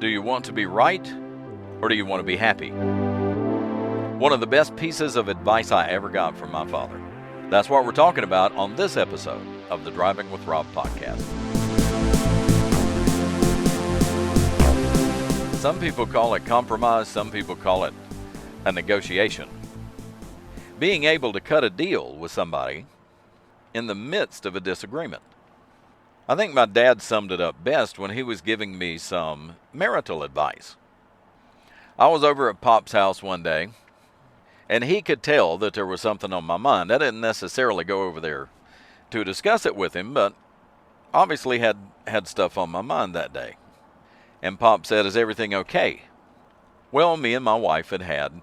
Do you want to be right, or do you want to be happy? One of the best pieces of advice I ever got from my father. That's what we're talking about on this episode of the Driving with Rob podcast. Some people call it compromise, some people call it a negotiation. Being able to cut a deal with somebody in the midst of a disagreement. I think my dad summed it up best when he was giving me some marital advice. I was over at Pop's house one day, and he could tell that there was something on my mind. I didn't necessarily go over there to discuss it with him, but obviously had stuff on my mind that day. And Pop said, "Is everything okay?" Well, me and my wife had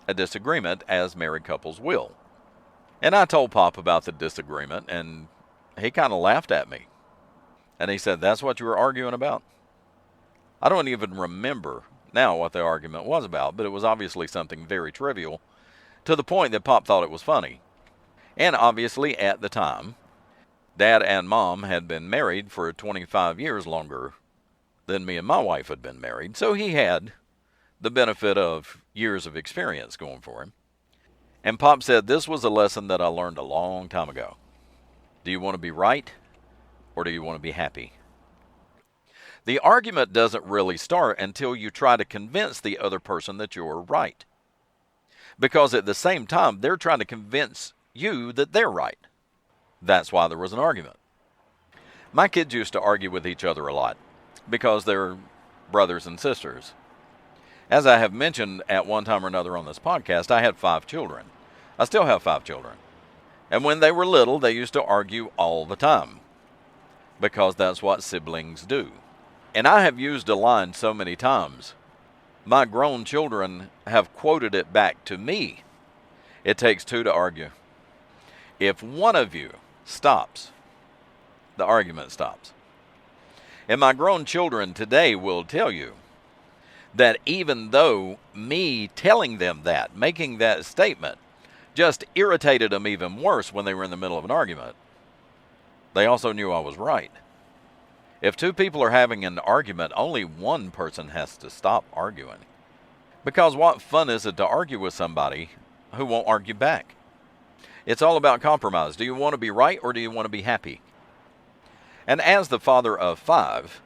a disagreement, as married couples will. And I told Pop about the disagreement, and he kind of laughed at me. And he said, "That's what you were arguing about?" I don't even remember now what the argument was about, but it was obviously something very trivial, to the point that Pop thought it was funny. And obviously at the time, Dad and Mom had been married for 25 years longer than me and my wife had been married, so he had the benefit of years of experience going for him. And Pop said, "This was a lesson that I learned a long time ago. Do you want to be right, or do you want to be happy?" The argument doesn't really start until you try to convince the other person that you're right. Because at the same time, they're trying to convince you that they're right. That's why there was an argument. My kids used to argue with each other a lot, because they're brothers and sisters. As I have mentioned at one time or another on this podcast, I had 5 children. I still have 5 children. And when they were little, they used to argue all the time, because that's what siblings do. And I have used a line so many times, my grown children have quoted it back to me. It takes 2 to argue. If one of you stops, the argument stops. And my grown children today will tell you that even though me telling them that, making that statement, just irritated them even worse when they were in the middle of an argument, they also knew I was right. If 2 people are having an argument, only one person has to stop arguing. Because what fun is it to argue with somebody who won't argue back? It's all about compromise. Do you want to be right, or do you want to be happy? And as the father of 5,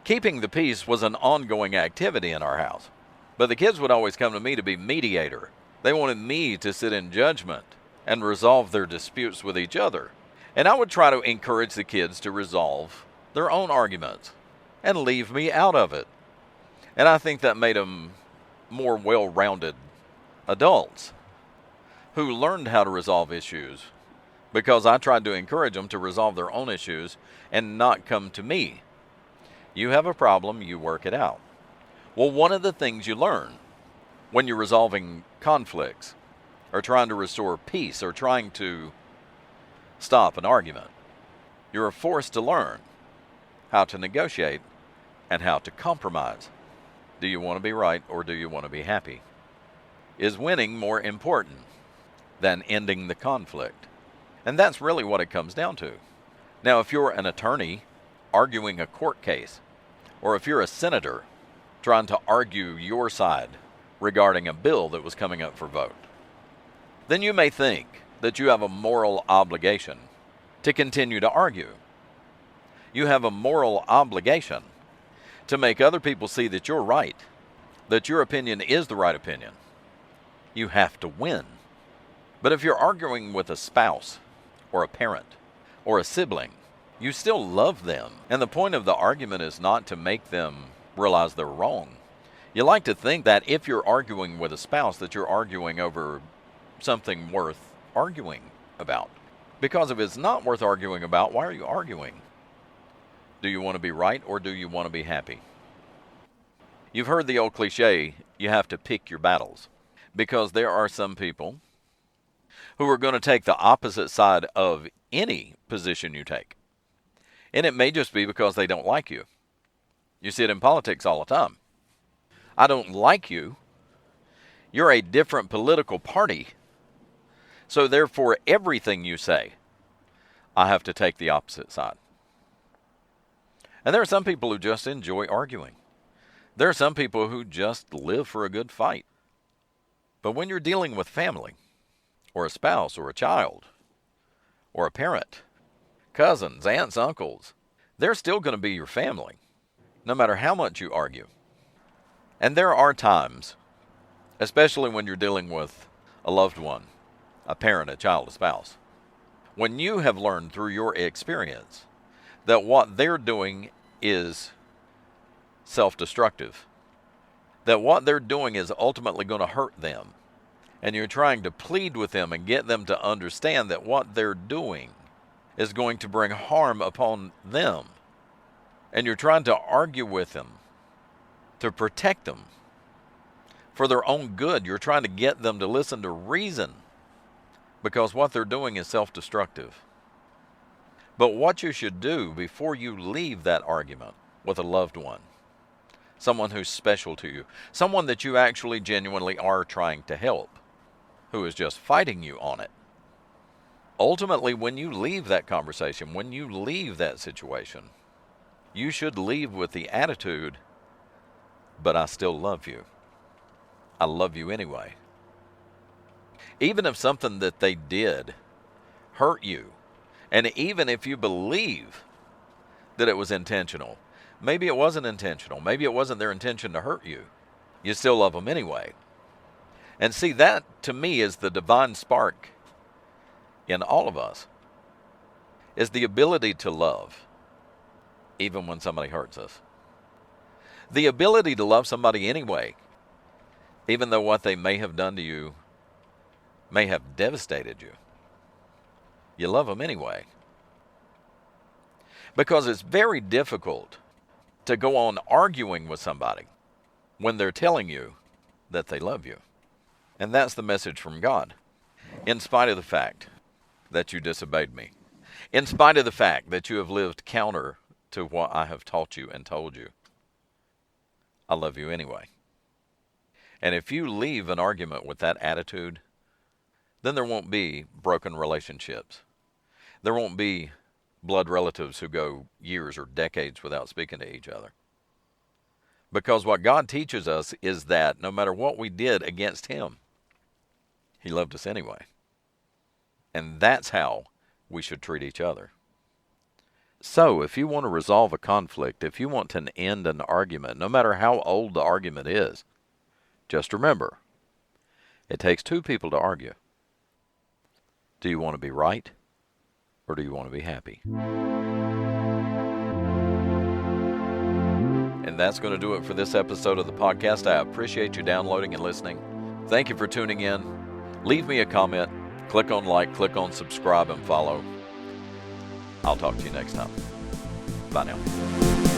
keeping the peace was an ongoing activity in our house. But the kids would always come to me to be mediator. They wanted me to sit in judgment and resolve their disputes with each other. And I would try to encourage the kids to resolve their own arguments and leave me out of it. And I think that made them more well-rounded adults who learned how to resolve issues, because I tried to encourage them to resolve their own issues and not come to me. You have a problem, you work it out. Well, one of the things you learn when you're resolving conflicts, or trying to restore peace, or trying to stop an argument, you're forced to learn how to negotiate and how to compromise. Do you want to be right, or do you want to be happy? Is winning more important than ending the conflict? And that's really what it comes down to. Now, if you're an attorney arguing a court case, or if you're a senator trying to argue your side regarding a bill that was coming up for vote, then you may think that you have a moral obligation to continue to argue. You have a moral obligation to make other people see that you're right, that your opinion is the right opinion. You have to win. But if you're arguing with a spouse, or a parent, or a sibling, you still love them. And the point of the argument is not to make them realize they're wrong. You like to think that if you're arguing with a spouse, that you're arguing over something worth arguing about. Because if it's not worth arguing about, why are you arguing? Do you want to be right, or do you want to be happy? You've heard the old cliche, you have to pick your battles. Because there are some people who are going to take the opposite side of any position you take. And it may just be because they don't like you. You see it in politics all the time. I don't like you. You're a different political party. So therefore, everything you say, I have to take the opposite side. And there are some people who just enjoy arguing. There are some people who just live for a good fight. But when you're dealing with family, or a spouse, or a child, or a parent, cousins, aunts, uncles, they're still going to be your family, no matter how much you argue. And there are times, especially when you're dealing with a loved one, a parent, a child, a spouse, when you have learned through your experience that what they're doing is self-destructive, that what they're doing is ultimately going to hurt them, and you're trying to plead with them and get them to understand that what they're doing is going to bring harm upon them, and you're trying to argue with them to protect them for their own good. You're trying to get them to listen to reason, because what they're doing is self-destructive. But what you should do before you leave that argument with a loved one, someone who's special to you, someone that you actually genuinely are trying to help, who is just fighting you on it. Ultimately, when you leave that conversation, when you leave that situation, you should leave with the attitude, but I still love you. I love you anyway. Even if something that they did hurt you, and even if you believe that it was intentional, maybe it wasn't intentional, maybe it wasn't their intention to hurt you, you still love them anyway. And see, that to me is the divine spark in all of us, is the ability to love even when somebody hurts us. The ability to love somebody anyway, even though what they may have done to you may have devastated you. You love them anyway. Because it's very difficult to go on arguing with somebody when they're telling you that they love you. And that's the message from God. In spite of the fact that you disobeyed me, in spite of the fact that you have lived counter to what I have taught you and told you, I love you anyway. And if you leave an argument with that attitude, then there won't be broken relationships. There won't be blood relatives who go years or decades without speaking to each other. Because what God teaches us is that no matter what we did against Him, He loved us anyway. And that's how we should treat each other. So, if you want to resolve a conflict, if you want to end an argument, no matter how old the argument is, just remember, it takes two people to argue. Do you want to be right, or do you want to be happy? And that's going to do it for this episode of the podcast. I appreciate you downloading and listening. Thank you for tuning in. Leave me a comment. Click on like, click on subscribe, and follow. I'll talk to you next time. Bye now.